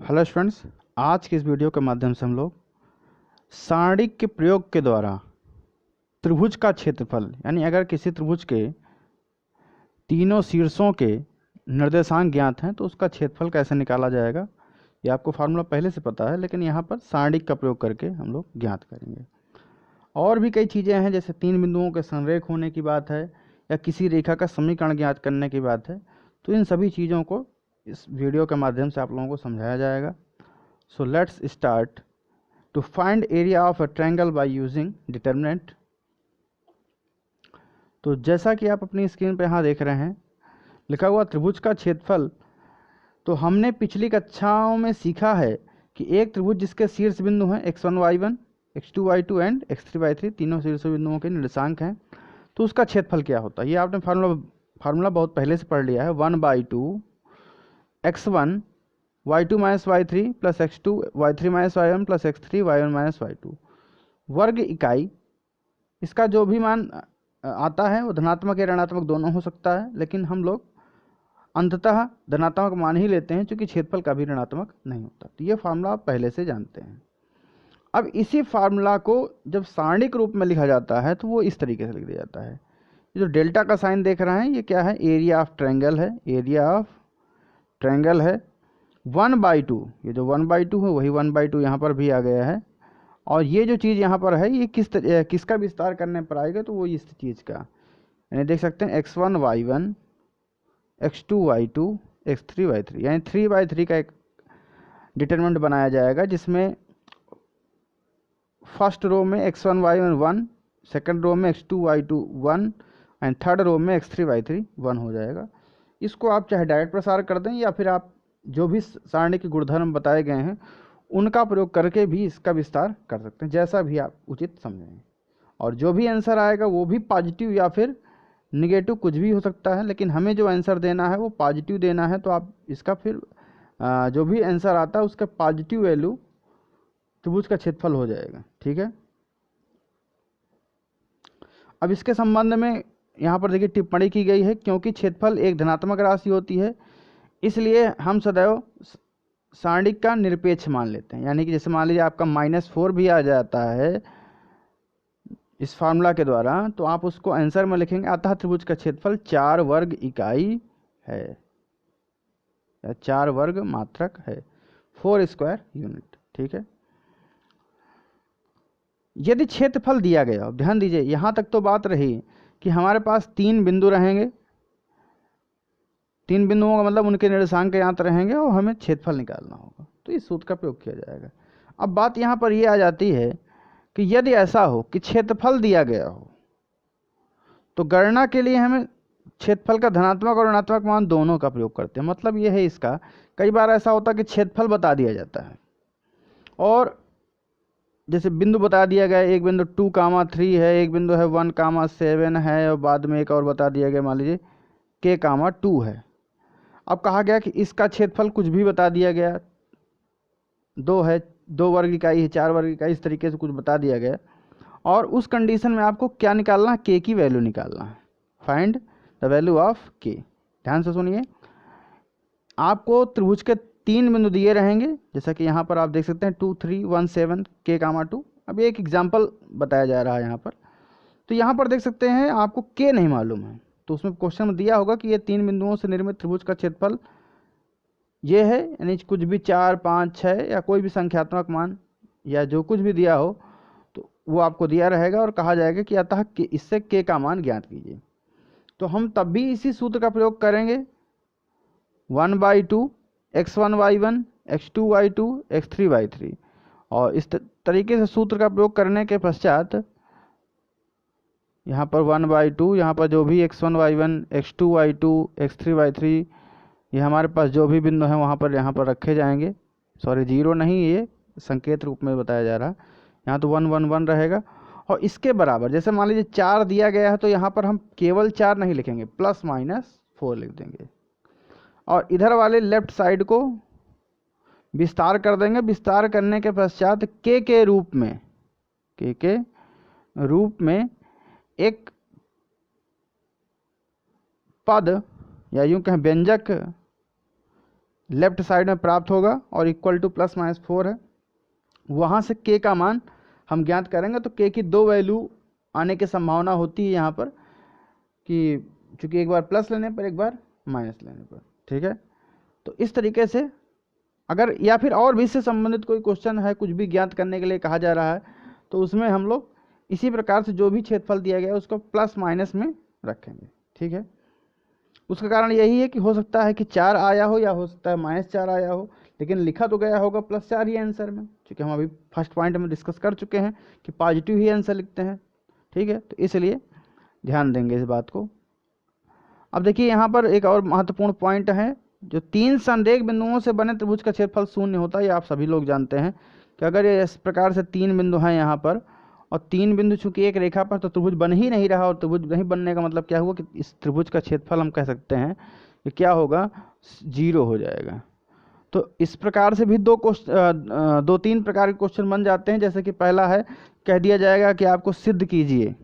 Hello friends, आज के इस वीडियो के माध्यम से हम लोग सारणिक के प्रयोग के द्वारा त्रिभुज का क्षेत्रफल यानी अगर किसी त्रिभुज के तीनों शीर्षों के निर्देशांक ज्ञात हैं तो उसका क्षेत्रफल कैसे निकाला जाएगा। ये आपको फार्मूला पहले से पता है, लेकिन यहाँ पर सारणिक का प्रयोग करके हम लोग ज्ञात करेंगे। और भी कई चीज़ें हैं, जैसे तीन बिंदुओं के संरेख होने की बात है या किसी रेखा का समीकरण ज्ञात करने की बात है, तो इन सभी चीज़ों को इस वीडियो के माध्यम से आप लोगों को समझाया जाएगा। So let's start to find area of a triangle by using determinant। तो जैसा कि आप अपनी स्क्रीन पर यहाँ देख रहे हैं लिखा हुआ त्रिभुज का क्षेत्रफल। तो हमने पिछली कक्षाओं में सीखा है कि एक त्रिभुज जिसके शीर्ष बिंदु हैं x1 y1 x2 y2 and x3 y3, तीनों शीर्ष बिंदुओं के निर्देशांक हैं, तो उसका क्षेत्रफल क्या होता है। ये आपने फार्मूला बहुत पहले से पढ़ लिया है। 1/2 x1 y2 minus y3 plus x2 y3 minus y1 plus x3 y1 minus y2 वर्ग इकाई। इसका जो भी मान आता है वो धनात्मक या ऋणात्मक दोनों हो सकता है, लेकिन हम लोग अंततः धनात्मक मान ही लेते हैं क्योंकि क्षेत्रफल कभी ऋणात्मक नहीं होता। तो ये फार्मूला आप पहले से जानते हैं। अब इसी फार्मूला को जब सारणिक रूप में लिखा जाता है तो वो इस तरीके से लिख दिया जाता है। ये जो डेल्टा का साइन देख रहे हैं ये क्या है, एरिया ऑफ ट्रायंगल है। एरिया ऑफ ट्रायंगल है 1/2। ये जो 1/2 है वही 1/2 यहाँ पर भी आ गया है। और ये जो चीज़ यहाँ पर है ये किसका विस्तार करने पर आएगा, तो वो इस चीज़ का, यानी देख सकते हैं x1 y1 x2 y2 x3 y3, यानी 3/3 का एक डिटरमिनेंट बनाया जाएगा, जिसमें फर्स्ट रो में x1 y1 1, सेकंड रो में x2 y2 1 and third row में x3 y3 1 हो जाएगा। इसको आप चाहे डायरेक्ट प्रसार कर दें या फिर आप जो भी सारणी के गुणधर्म बताए गए हैं उनका प्रयोग करके भी इसका विस्तार कर सकते हैं, जैसा भी आप उचित समझें। और जो भी आंसर आएगा वो भी पॉजिटिव या फिर निगेटिव कुछ भी हो सकता है, लेकिन हमें जो आंसर देना है वो पॉजिटिव देना है। तो आप इसका फिर जो भी आंसर आता है उसका पॉजिटिव वैल्यू त्रिभुज का क्षेत्रफल हो जाएगा। ठीक है। अब इसके संबंध में यहाँ पर देखिए टिप्पणी की गई है, क्योंकि क्षेत्रफल एक धनात्मक राशि होती है इसलिए हम सदैव सारणिक का निरपेक्ष मान लेते हैं। यानी कि जैसे मान लीजिए आपका -4 भी आ जाता है इस फार्मूला के द्वारा, तो आप उसको आंसर में लिखेंगे अतः त्रिभुज का क्षेत्रफल 4 वर्ग इकाई है या 4 वर्ग मात्रक है, 4 स्क्वायर यूनिट। ठीक है। यदि क्षेत्रफल दिया गया, ध्यान दीजिए यहाँ तक तो बात रही कि हमारे पास 3 बिंदु रहेंगे, 3 बिंदुओं का मतलब उनके निर्देशांक ज्ञात रहेंगे और हमें क्षेत्रफल निकालना होगा, तो इस सूत्र का प्रयोग किया जाएगा। अब बात यहाँ पर यह आ जाती है कि यदि ऐसा हो कि क्षेत्रफल दिया गया हो तो गणना के लिए हमें क्षेत्रफल का धनात्मक और ऋणात्मक मान दोनों का प्रयोग करते हैं। मतलब यह है इसका, कई बार ऐसा होता है कि क्षेत्रफल बता दिया जाता है और जैसे बिंदु बता दिया गया, एक बिंदु 2,3 है, एक बिंदु है 1,7 है और बाद में एक और बता दिया गया मान लीजिए k,2 है। अब कहा गया कि इसका क्षेत्रफल कुछ भी बता दिया गया, 2 है, 2 वर्ग इकाई है, 4 वर्ग इकाई, इस तरीके से कुछ बता दिया गया। और उस कंडीशन में आपको क्या निकालना है, के की वैल्यू निकालना है। फाइंड द वैल्यू ऑफ के। ध्यान से सुनिए, आपको त्रिभुज के 3 बिंदु दिए रहेंगे, जैसा कि यहाँ पर आप देख सकते हैं 2, 3, 1, 7 k,2। अब एक एग्जाम्पल बताया जा रहा है यहाँ पर। तो यहाँ पर देख सकते हैं आपको के नहीं मालूम है, तो उसमें क्वेश्चन में दिया होगा कि ये 3 बिंदुओं से निर्मित त्रिभुज का क्षेत्रफल ये है, यानी कुछ भी 4, 5, 6 या कोई भी संख्यात्मक मान या जो कुछ भी दिया हो तो वो आपको दिया रहेगा और कहा जाएगा कि अतः इससे के का मान ज्ञात कीजिए। तो हम तब भी इसी सूत्र का प्रयोग करेंगे, 1/2 x1 y1 x2 y2 x3 y3। और इस तरीके से सूत्र का प्रयोग करने के पश्चात यहाँ पर 1/2, यहाँ पर जो भी x1 y1 x2 y2 x3 y3 ये हमारे पास जो भी बिंदु हैं वहाँ पर यहाँ पर रखे जाएंगे। सॉरी, 0 नहीं, ये संकेत रूप में बताया जा रहा है। यहाँ तो 1 1 1 रहेगा। और इसके बराबर जैसे मान लीजिए 4 दिया गया है तो यहाँ पर हम केवल 4 नहीं लिखेंगे, +-4 लिख देंगे। और इधर वाले लेफ्ट साइड को विस्तार कर देंगे। विस्तार करने के पश्चात के रूप में एक पद या यूं कहें व्यंजक लेफ्ट साइड में प्राप्त होगा और इक्वल टू ±4 है। वहाँ से k का मान हम ज्ञात करेंगे, तो k की 2 वैल्यू आने की संभावना होती है यहाँ पर, कि चूँकि एक बार प्लस लेने पर एक बार माइनस लेने पर, ठीक है। तो इस तरीके से अगर या फिर और भी इससे संबंधित कोई क्वेश्चन है, कुछ भी ज्ञात करने के लिए कहा जा रहा है, तो उसमें हम लोग इसी प्रकार से जो भी क्षेत्रफल दिया गया है उसको प्लस माइनस में रखेंगे, ठीक है। उसका कारण यही है कि हो सकता है कि 4 आया हो या हो सकता है -4 आया हो, लेकिन लिखा तो गया होगा +4 ही आंसर में, क्योंकि हम अभी फर्स्ट पॉइंट में डिस्कस कर चुके हैं कि पॉजिटिव ही आंसर लिखते हैं, ठीक है। तो इसलिए ध्यान देंगे इस बात को। अब देखिए यहाँ पर एक और महत्वपूर्ण पॉइंट है, जो 3 संरेख बिंदुओं से बने त्रिभुज का क्षेत्रफल शून्य होता है। ये आप सभी लोग जानते हैं कि अगर ये इस प्रकार से 3 बिंदु हैं यहाँ पर, और 3 बिंदु चूंकि एक रेखा पर, तो त्रिभुज बन ही नहीं रहा, और त्रिभुज नहीं बनने का मतलब क्या हुआ कि इस त्रिभुज का क्षेत्रफल हम कह सकते हैं कि क्या होगा, 0 हो जाएगा। तो इस प्रकार से भी 2-3 प्रकार के क्वेश्चन बन जाते हैं। जैसे कि पहला है, कह दिया जाएगा कि आपको सिद्ध कीजिए,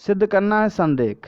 सिद्ध करना है संरेख।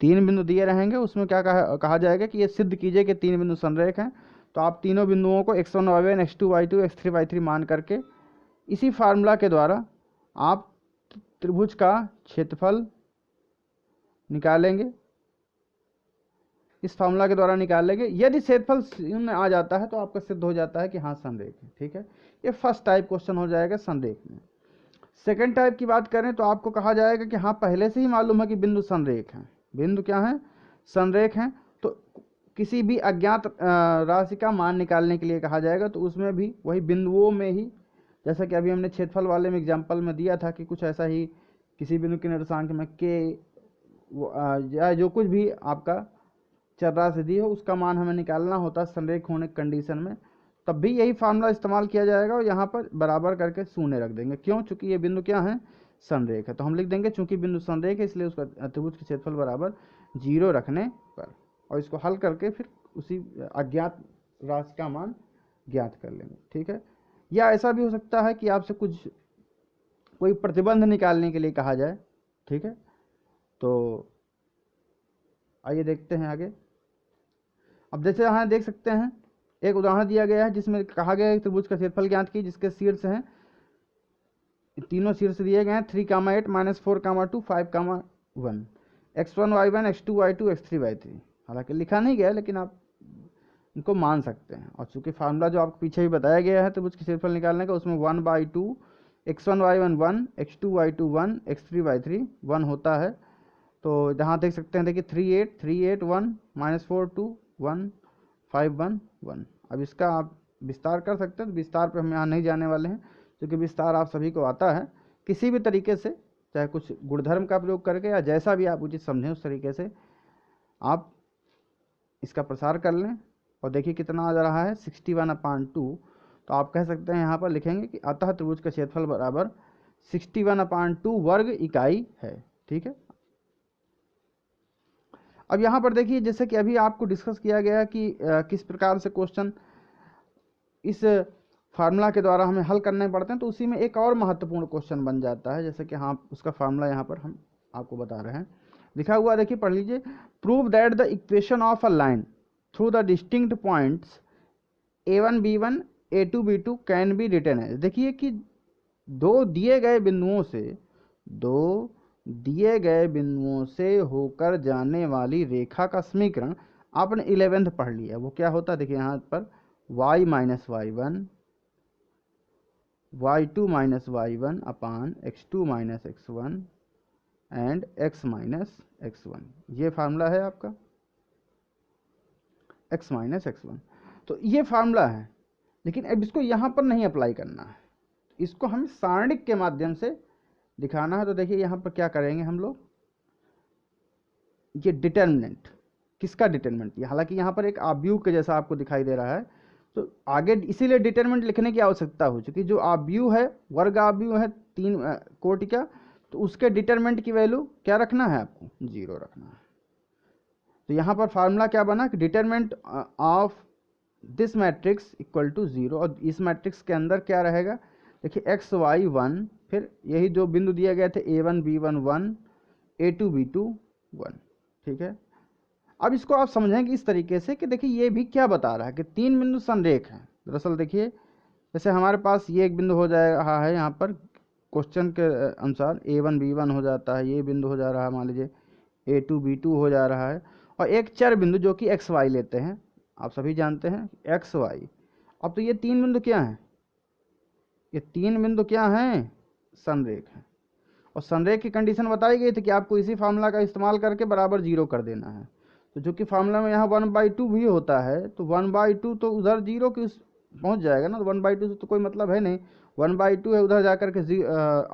3 बिंदु दिए रहेंगे, उसमें क्या कहा जाएगा कि ये सिद्ध कीजिए कि 3 बिंदु संरेख हैं। तो आप तीनों बिंदुओं को x1 y1 x2 y2 x3 y3 मान करके इसी फार्मूला के द्वारा आप त्रिभुज का क्षेत्रफल निकालेंगे, इस फार्मूला के द्वारा निकालेंगे। यदि क्षेत्रफल शून्य आ जाता है तो आपका सिद्ध हो जाता है कि हाँ संरेख है, ठीक है। ये फर्स्ट टाइप क्वेश्चन हो जाएगा संरेख में। सेकंड टाइप की बात करें तो आपको कहा जाएगा कि हाँ पहले से ही मालूम है कि बिंदु संरेख हैं, बिंदु क्या है, संरेख हैं। तो किसी भी अज्ञात राशि का मान निकालने के लिए कहा जाएगा, तो उसमें भी वही बिंदुओं में ही, जैसा कि अभी हमने क्षेत्रफल वाले में एग्जाम्पल में दिया था कि कुछ ऐसा ही किसी बिंदु के निर्देशांक में k या जो कुछ भी आपका चर राशि दी हो उसका मान हमें निकालना होता है संरेख होने की कंडीशन में, तब भी यही फार्मूला इस्तेमाल किया जाएगा। और यहाँ पर बराबर करके शून्य रख देंगे, क्यों, चूंकि ये बिंदु क्या है, संरेख है। तो हम लिख देंगे चूंकि बिंदु संरेख है इसलिए उसका त्रिभुज का क्षेत्रफल बराबर 0 रखने पर, और इसको हल करके फिर उसी अज्ञात राशि का मान ज्ञात कर लेंगे, ठीक है। या ऐसा भी हो सकता है कि आपसे कोई प्रतिबंध निकालने के लिए कहा जाए, ठीक है। तो आइए देखते हैं आगे। अब जैसे यहाँ देख सकते हैं एक उदाहरण दिया गया है जिसमें कहा गया है त्रिभुज का क्षेत्रफल ज्ञात की, जिसके शीर्ष हैं, तीनों शीर्ष दिए गए हैं 3, 8, -4, 2, 5, 1, x1 y1 x2 y2 x3 y3। हालांकि लिखा नहीं गया लेकिन आप इनको मान सकते हैं। और चूंकि फार्मूला जो आपको पीछे भी बताया गया है त्रिभुज के क्षेत्रफल निकालने का, उसमें 1/2 x1 y1 1 x2 y2 1 x3 y3 1 होता है। तो जहाँ देख सकते हैं, देखिए 3 8 3 8 1 -4 2 1 5 1 1। अब इसका आप विस्तार कर सकते हैं, तो विस्तार पे हम यहाँ नहीं जाने वाले हैं, क्योंकि विस्तार आप सभी को आता है। किसी भी तरीके से, चाहे कुछ गुणधर्म का प्रयोग करके या जैसा भी आप उचित समझें उस तरीके से आप इसका प्रसार कर लें। और देखिए कितना आ जा रहा है, 61/2। तो आप कह सकते हैं यहाँ पर लिखेंगे कि अतः त्रिभुज का क्षेत्रफल बराबर 61/2 वर्ग इकाई है, ठीक है। अब यहाँ पर देखिए, जैसे कि अभी आपको डिस्कस किया गया कि किस प्रकार से क्वेश्चन इस फार्मूला के द्वारा हमें हल करने पड़ते हैं, तो उसी में एक और महत्वपूर्ण क्वेश्चन बन जाता है। जैसे कि हाँ, उसका फार्मूला यहाँ पर हम आपको बता रहे हैं, लिखा हुआ देखिए, पढ़ लीजिए। Prove that the equation of a line through the distinct points a1 b1 a2 b2 can be written as. देखिए कि दो दिए गए बिंदुओं से होकर जाने वाली रेखा का समीकरण आपने 11th पढ़ लिया। वो क्या होता है, देखिए यहाँ पर y - y1 y2 - y1 upon x2 - x1 and x - x1। ये फार्मूला है आपका x - x1। तो ये फार्मूला है, लेकिन अब इसको यहाँ पर नहीं अप्लाई करना है, इसको हमें सारणिक के माध्यम से दिखाना है। तो देखिए यहाँ पर क्या करेंगे हम लोग, ये डिटर्मिनेंट, किसका डिटर्मिनेंट, हालांकि यहाँ पर एक आव्यूह के जैसा आपको दिखाई दे रहा है, तो आगे इसीलिए डिटर्मिनेंट लिखने की आवश्यकता हो, चूंकि जो आव्यूह है, वर्ग आव्यूह है 3 कोटि का, तो उसके डिटर्मिनेंट की वैल्यू क्या रखना है, आपको 0 रखना है। तो यहाँ पर फार्मूला क्या बना कि determinant of this matrix equal to 0, और इस मैट्रिक्स के अंदर क्या रहेगा, देखिए x y 1, फिर यही जो बिंदु दिए गए थे a1 b1 1 a2 b2 1, ठीक है। अब इसको आप समझेंगे इस तरीके से कि देखिए ये भी क्या बता रहा है कि 3 बिंदु संरेख हैं। दरअसल देखिए जैसे हमारे पास ये एक बिंदु हो जा रहा है यहाँ पर क्वेश्चन के अनुसार A1 B1 हो जाता है, ये बिंदु हो जा रहा है मान लीजिए A2 B2 हो जा रहा है, और एक चर बिंदु जो कि XY लेते हैं, आप सभी जानते हैं XY। अब तो ये 3 बिंदु क्या हैं, ये 3 बिंदु क्या हैं, संरेख हैं। और संरेख की कंडीशन बताई गई थी कि आपको इसी फार्मूला का इस्तेमाल करके बराबर 0 कर देना है। तो जो कि फार्मूला में यहाँ 1/2 भी होता है, तो 1/2 तो उधर 0 की पहुँच जाएगा ना, तो 1/2 से तो कोई मतलब है नहीं, 1/2 है, उधर जाकर के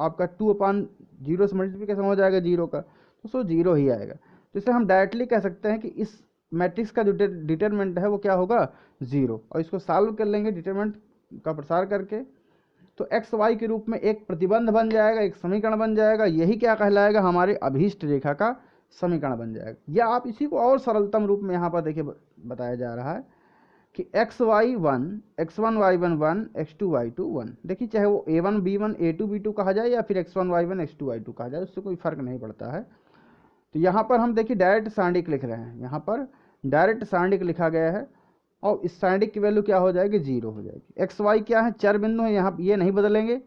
आपका 2/0 से मल्टीप्लिकेशन हो जाएगा 0 का, तो सो 0 ही आएगा। तो इसलिए हम डायरेक्टली कह सकते हैं कि इस मैट्रिक्स का जो डिटरमिनेंट है वो क्या होगा, 0। और इसको सॉल्व कर लेंगे डिटरमिनेंट का प्रसार करके, तो एक्स वाई के रूप में एक प्रतिबंध बन जाएगा, एक समीकरण बन जाएगा। यही क्या कहलाएगा, हमारे अभीष्ट रेखा का समीकरण बन जाएगा। या आप इसी को और सरलतम रूप में यहाँ पर देखिए बताया जा रहा है कि x1 x1 y1 1 x2 y2 1। देखिए चाहे वो a1 b1 a2 b2 कहा जाए या फिर x1 y1 x2 y2 कहा जाए, उससे कोई फर्क नहीं पड़ता है। तो यहाँ पर हम देखिए डायरेक्ट सांडिक लिख रहे हैं, यहाँ पर डायरेक्ट सांडिक लिखा गया है, और इस सांडिक की वैल्यू क्या हो जाएगी, 0 हो जाएगी। एक्स वाई क्या है, चर बिंदु है, यहाँ ये नहीं बदलेंगे,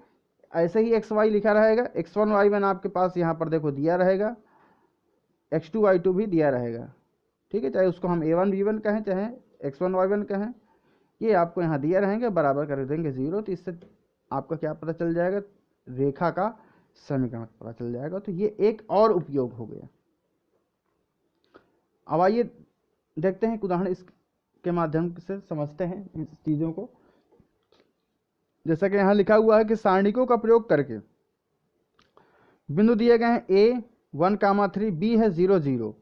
ऐसे ही एक्स वाई लिखा रहेगा। x1 y1 आपके पास यहाँ पर देखो दिया रहेगा, x2 y2 भी दिया रहेगा, ठीक है। चाहे उसको हम a1 b1 कहें, चाहे x1 y1 कहें, ये आपको यहाँ दिया रहेंगे, बराबर कर देंगे 0। तो इससे आपका क्या पता चल जाएगा, रेखा का समीकरण पता चल जाएगा। तो ये एक और उपयोग हो गया। अब आइए देखते हैं एक उदाहरण, इसके माध्यम से समझते हैं इन चीज़ों को। जैसा कि यहाँ लिखा हुआ है कि सारणिकों का प्रयोग करके बिंदु दिए गए हैं A 1,3 B है 0 0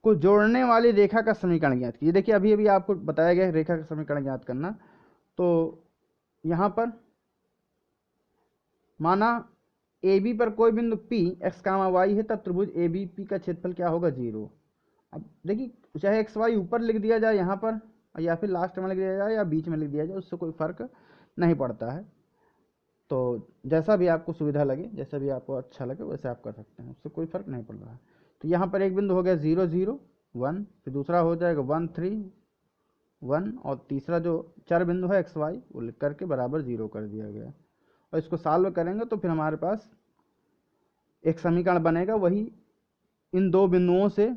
को जोड़ने वाली रेखा का समीकरण ज्ञात कीजिए। देखिए अभी अभी आपको बताया गया है रेखा का समीकरण ज्ञात करना। तो यहाँ पर माना AB पर कोई बिंदु P x, y है, तब त्रिभुज ABP का क्षेत्रफल क्या होगा, 0। अब देखिए चाहे एक्स वाई ऊपर लिख दिया जाए यहाँ पर, या फिर लास्ट में लिख दिया जाए या बीच में लिख दिया जाए, उससे कोई फर्क नहीं पड़ता है। तो जैसा भी आपको सुविधा लगे, जैसा भी आपको अच्छा लगे वैसे आप कर सकते हैं, उससे कोई फर्क नहीं पड़ रहा है। तो यहाँ पर एक बिंदु हो गया 0 0 1, फिर दूसरा हो जाएगा 1 3 1, और तीसरा जो चर बिंदु है एक्स वाई वो लिख करके बराबर 0 कर दिया गया। और इसको सॉल्व करेंगे तो फिर हमारे पास एक समीकरण बनेगा, वही इन दो बिंदुओं से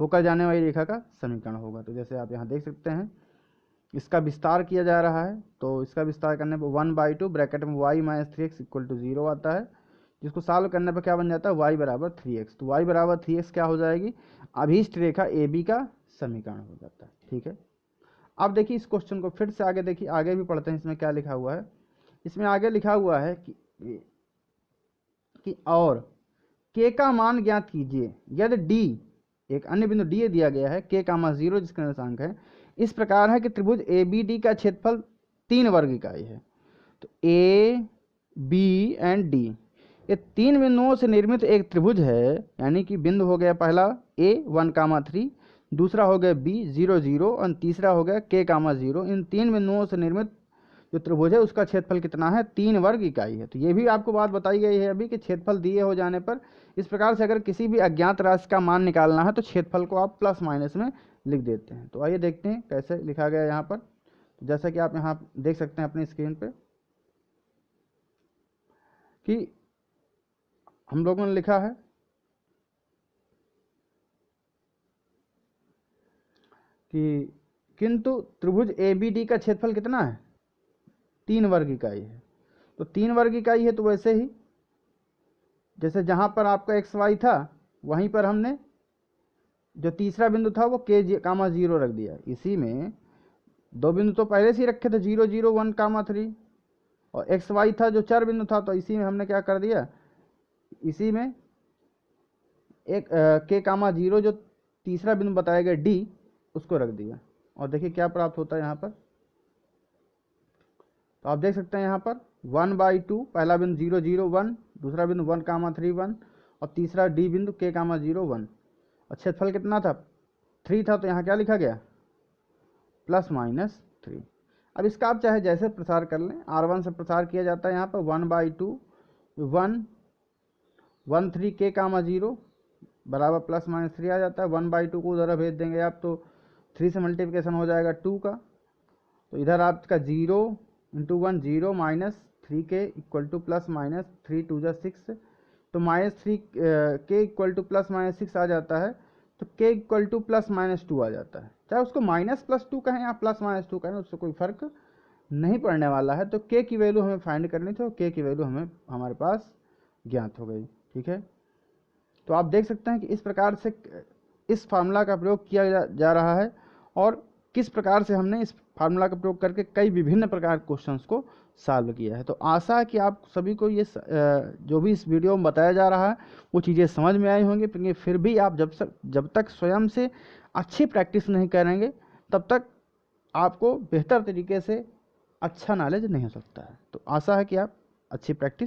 होकर जाने वाली रेखा का समीकरण होगा। तो जैसे आप यहाँ देख सकते हैं इसका विस्तार किया जा रहा है, तो इसका विस्तार करने पर 1/2 ब्रैकेट में y - 3x = 0 आता है, जिसको सॉल्व करने पर क्या बन जाता है, y = 3x। तो y = 3x क्या हो जाएगी, अभीष्ट रेखा AB का समीकरण हो जाता है, ठीक है। अब देखिए इस क्वेश्चन को फिर से आगे देखिए, आगे भी पढ़ते हैं। इसमें क्या लिखा हुआ है, इसमें आगे लिखा हुआ है कि और k का मान ज्ञात कीजिए यदि d, एक अन्य बिंदु d दिया गया है, k, 0 जिसका निर्देशांक है इस प्रकार है कि त्रिभुज ABD का क्षेत्रफल 3 वर्ग इकाई है। तो A, B एंड D ये 3 बिंदुओं से निर्मित एक त्रिभुज है, यानी कि बिंदु हो गया पहला A 1,3, दूसरा हो गया B 0 0 और तीसरा हो गया K, 0। इन 3 बिंदुओं से निर्मित जो त्रिभुज है उसका क्षेत्रफल कितना है, 3 वर्ग इकाई है। तो ये भी आपको बात बताई गई है अभी कि क्षेत्रफल दिए हो जाने पर इस प्रकार से अगर किसी भी अज्ञात राशि का मान निकालना है तो क्षेत्रफल को आप प्लस माइनस में लिख देते हैं। तो आइए देखते हैं कैसे लिखा गया यहाँ पर। तो जैसा कि आप यहाँ देख सकते हैं अपनी स्क्रीन पे कि हम लोगों ने लिखा है कि किंतु त्रिभुज ABD का क्षेत्रफल कितना है, 3 वर्ग इकाई है। तो 3 वर्ग इकाई है, तो वैसे ही जैसे जहाँ पर आपका एक्स वाई था वहीं पर हमने जो तीसरा बिंदु था वो K, 0 रख दिया। इसी में दो बिंदु तो पहले से ही रखे थे 0 0 1, 3, और एक्स वाई था जो चर बिंदु था, तो इसी में हमने क्या कर दिया, इसी में एक K, 0 जो तीसरा बिंदु बताया गया D उसको रख दिया। और देखिए क्या प्राप्त होता है यहाँ पर। तो आप देख सकते हैं यहाँ पर 1/2 पहला बिंदु 0 0 1, दूसरा बिंदु 1, 3 1, और तीसरा D बिंदु K, 0 1। और क्षेत्रफल कितना था, 3 था, तो यहाँ क्या लिखा गया, ±3। अब इसका आप चाहे जैसे प्रसार कर लें, R1 से प्रसार किया जाता है यहाँ पर 1/2 1 1 3 K, 0 बराबर प्लस माइनस 3 आ जाता है। 1/2 को उधर भेज देंगे आप तो 3 से मल्टीप्लिकेशन हो जाएगा 2 का, तो इधर आपका 0 इंटू 1 0 माइनस 3 के इक्वल टू प्लस माइनस 3 2 जा 6, तो -3 के इक्वल टू प्लस माइनस 6 आ जाता है, तो के इक्वल टू प्लस माइनस 2 आ जाता है। चाहे उसको माइनस प्लस 2 कहें या प्लस माइनस 2 कहें, उससे कोई फर्क नहीं पड़ने वाला है। तो के की वैल्यू हमें फाइंड करनी थी और के की वैल्यू हमारे पास ज्ञात हो गई। ठीक है, तो आप देख सकते हैं कि इस प्रकार से इस फार्मूला का प्रयोग किया जा रहा है और किस प्रकार से हमने इस फार्मूला का प्रयोग करके कई विभिन्न प्रकार के क्वेश्चंस को सॉल्व किया है। तो आशा है कि आप सभी को ये जो भी इस वीडियो में बताया जा रहा है वो चीज़ें समझ में आई होंगी, लेकिन फिर भी आप जब तक स्वयं से अच्छी प्रैक्टिस नहीं करेंगे तब तक आपको बेहतर तरीके से अच्छा नॉलेज नहीं हो सकता है। तो आशा है कि आप अच्छी प्रैक्टिस